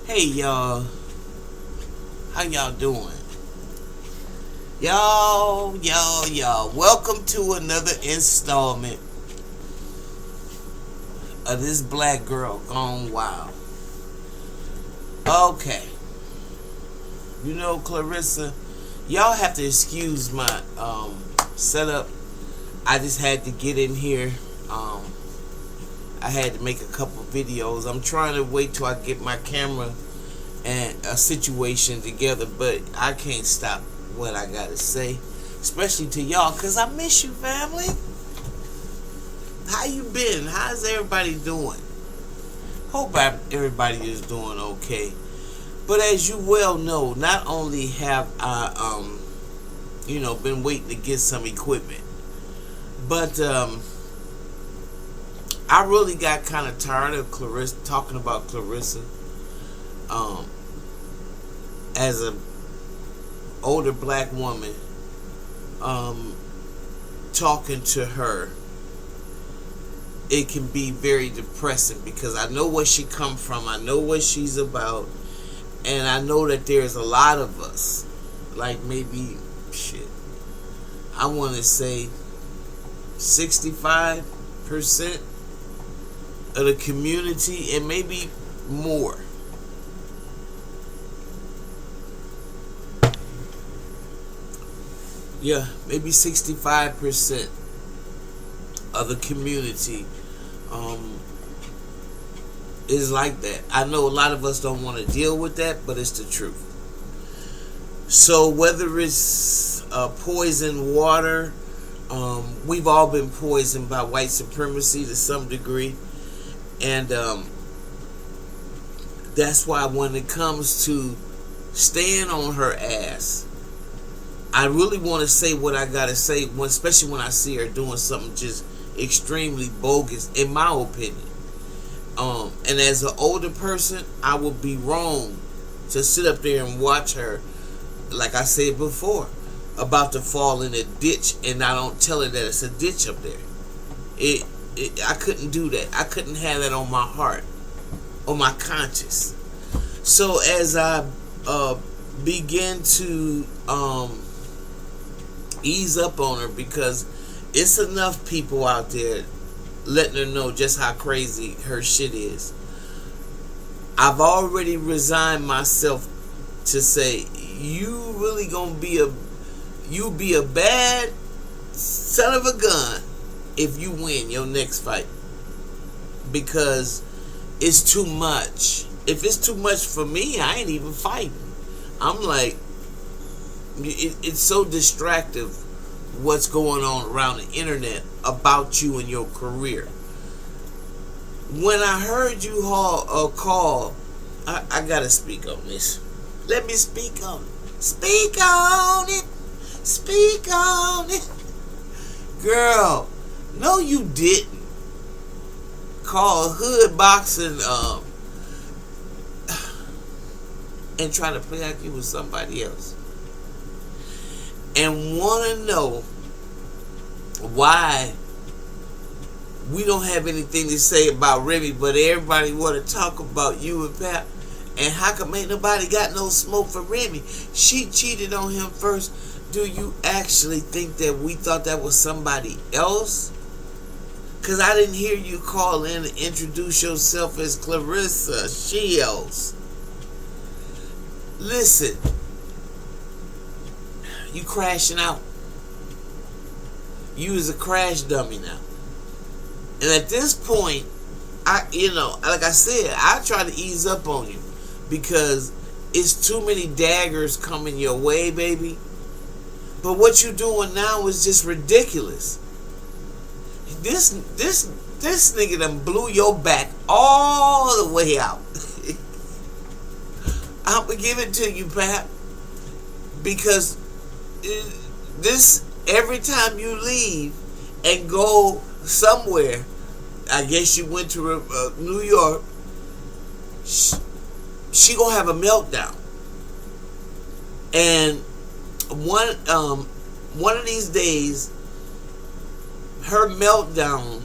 Hey y'all, how y'all doing? Y'all, welcome to another installment of this black girl gone wild. Okay, Clarissa, y'all have to excuse my setup. I just had to get in here. I had to make a couple videos. I'm trying to wait till I get my camera and a situation together, but I can't stop what I gotta say, especially to y'all, because I miss you, family. How you been? How's everybody doing? Hope everybody is doing okay. But as you well know, not only have I been waiting to get some equipment, but I really got kind of tired of talking about Clarissa as a older black woman, talking to her. It can be very depressing because I know where she come from, I know what she's about, and I know that there's a lot of us, like maybe I want to say 65% of the community, and maybe more, maybe 65% of the community is like that. I know a lot of us don't want to deal with that, but it's the truth. So whether it's poison water, we've all been poisoned by white supremacy to some degree. And that's why when it comes to staying on her ass, I really want to say what I gotta say, especially when I see her doing something just extremely bogus, in my opinion. And as an older person, I would be wrong to sit up there and watch her, like I said before, about to fall in a ditch, and I don't tell her that it's a ditch up there. I couldn't do that. I couldn't have that on my heart, on my conscience. So as I begin to ease up on her, because it's enough people out there letting her know just how crazy her shit is, I've already resigned myself to say, you really gonna be a bad son of a gun if you win your next fight, because it's too much. If it's too much for me, I ain't even fighting. I'm like, it's so distractive what's going on around the internet about you and your career. When I heard you call, I gotta speak on this. Let me speak on it. Speak on it. Speak on it. Girl, no you didn't call hood boxing and try to play like you was somebody else, and want to know why we don't have anything to say about Remy, but everybody want to talk about you and Pap, and how come ain't nobody got no smoke for Remy? She cheated on him first. Do you actually think that we thought that was somebody else? Because I didn't hear you call in and introduce yourself as Claressa Shields. Listen, you crashing out. You is a crash dummy now. And at this point, like I said, I try to ease up on you because it's too many daggers coming your way, baby. But what you doing now is just ridiculous. This nigga done blew your back all the way out. I'm gonna give it to you, Pap, because this, every time you leave and go somewhere, I guess you went to New York, she gonna have a meltdown. And one of these days, her meltdown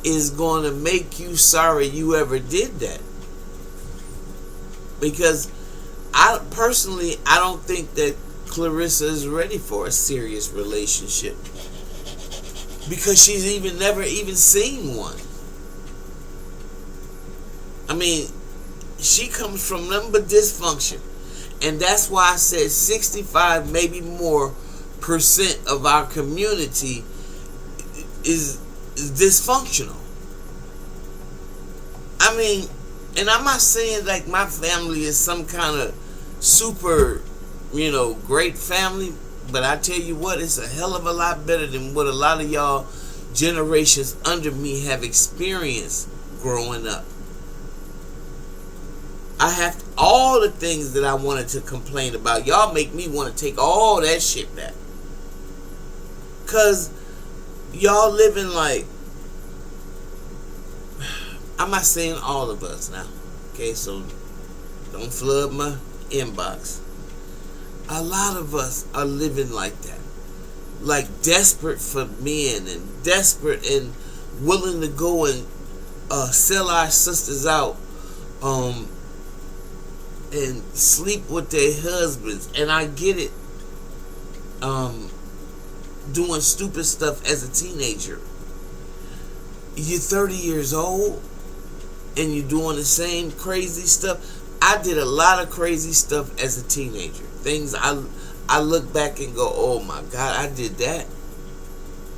is going to make you sorry you ever did that. Because I don't think that Claressa is ready for a serious relationship, because she's never even seen one. I mean, she comes from nothing but dysfunction, and that's why I said 65, maybe more percent of our community is dysfunctional. I mean, and I'm not saying like my family is some kind of super, great family, but I tell you what, it's a hell of a lot better than what a lot of y'all generations under me have experienced growing up. I have all the things that I wanted to complain about. Y'all make me want to take all that shit back. Because y'all living like, I'm not saying all of us now, okay, so don't flood my inbox. A lot of us are living like that, like desperate for men, and desperate and willing to go and sell our sisters out, and sleep with their husbands. And I get it, doing stupid stuff as a teenager. You're 30 years old and you're doing the same crazy stuff. I did a lot of crazy stuff as a teenager. Things I look back and go, oh my God, I did that.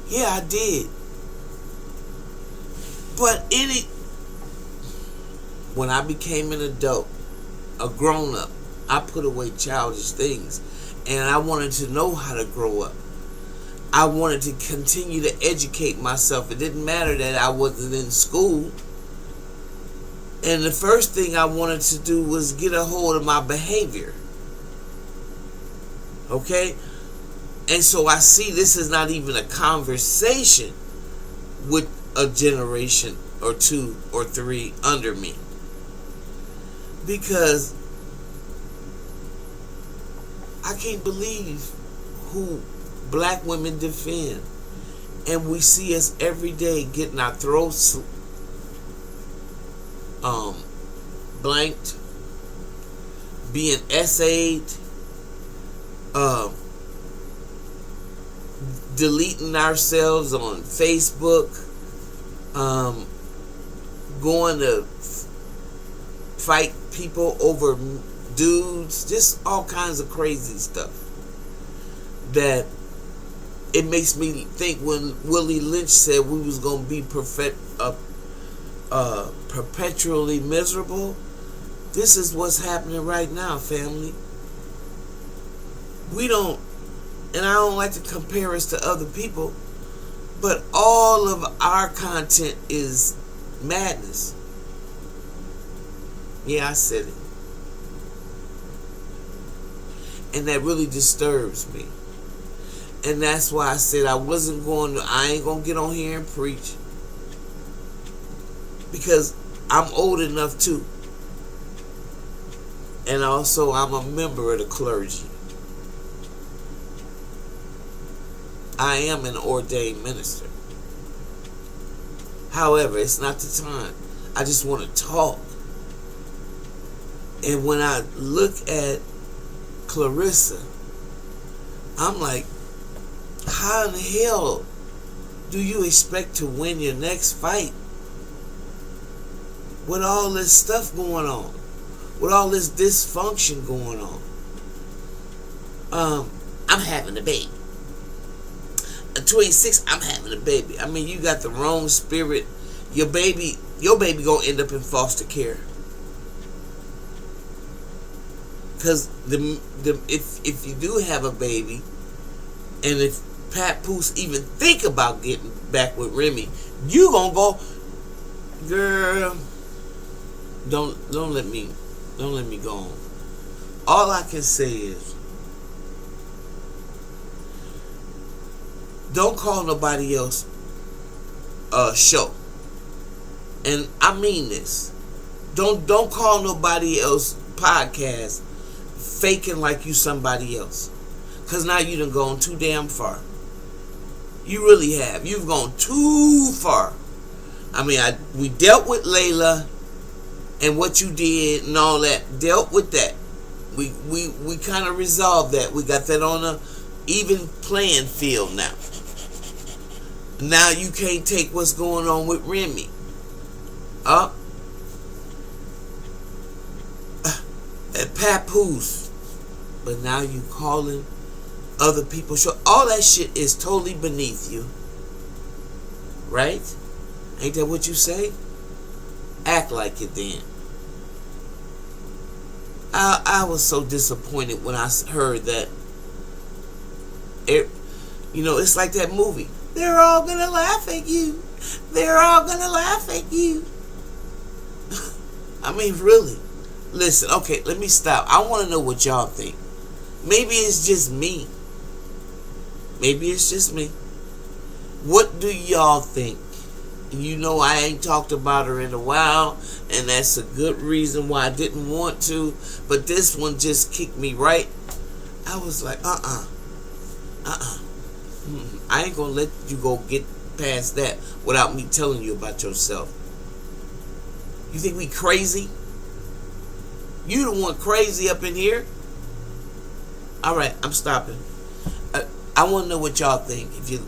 Yeah, I did. But when I became an adult, a grown-up, I put away childish things, and I wanted to know how to grow up. I wanted to continue to educate myself. It didn't matter that I wasn't in school. And the first thing I wanted to do was get a hold of my behavior. Okay? And so I see this is not even a conversation with a generation or two or three under me. Because I can't believe who black women defend. And we see us every day getting our throats blanked, being essayed, deleting ourselves on Facebook, going to fight people over dudes, just all kinds of crazy stuff. That it makes me think when Willie Lynch said we was going to be perpetually miserable. This is what's happening right now, family. We don't, and I don't like to compare us to other people, but all of our content is madness. Yeah, I said it. And that really disturbs me. And that's why I said I ain't going to get on here and preach. Because I'm old enough too. And also I'm a member of the clergy. I am an ordained minister. However, it's not the time. I just want to talk. And when I look at Claressa, I'm like, how in the hell do you expect to win your next fight with all this stuff going on, with all this dysfunction going on? I'm having a baby. At 26, I'm having a baby. I mean, you got the wrong spirit. Your baby gonna end up in foster care. Because if you do have a baby, and if Pat Poose even think about getting back with Remy, you gonna go, girl. Don't let me go on. All I can say is, don't call nobody else show. And I mean this. Don't call nobody else podcast faking like you somebody else. Because now you done gone too damn far. You really have. You've gone too far. I mean, we dealt with Layla. and what you did and all that, dealt with that. We kind of resolved that. We got that on a even playing field now. Now you can't take what's going on with Remy up at Papoose, but now you calling other people. So all that shit is totally beneath you, right? Ain't that what you say? Act like it then. I was so disappointed when I heard that. It's like that movie. They're all gonna laugh at you. They're all gonna laugh at you. I mean, really. Listen, okay, let me stop. I want to know what y'all think. Maybe it's just me. Maybe it's just me. What do y'all think? You know, I ain't talked about her in a while, and that's a good reason why I didn't want to, but this one just kicked me right. I was like, I ain't gonna let you go get past that without me telling you about yourself. You think we crazy? You the one crazy up in here. Alright, I'm stopping. I want to know what y'all think. If you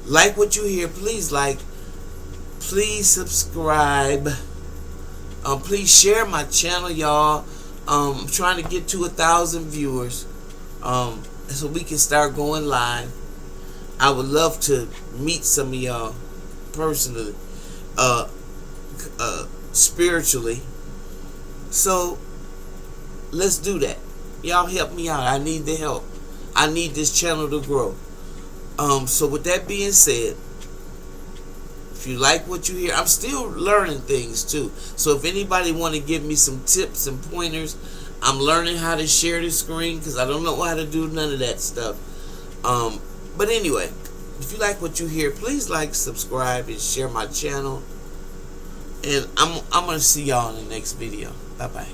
like what you hear, please like. Please subscribe. Please share my channel, y'all. I'm trying to get to 1,000 viewers. So we can start going live. I would love to meet some of y'all personally, spiritually. So let's do that. Y'all help me out. I need the help. I need this channel to grow. So with that being said, if you like what you hear, I'm still learning things too. So if anybody want to give me some tips and pointers, I'm learning how to share the screen because I don't know how to do none of that stuff. But anyway, if you like what you hear, please like, subscribe, and share my channel. And I'm gonna see y'all in the next video. Bye bye.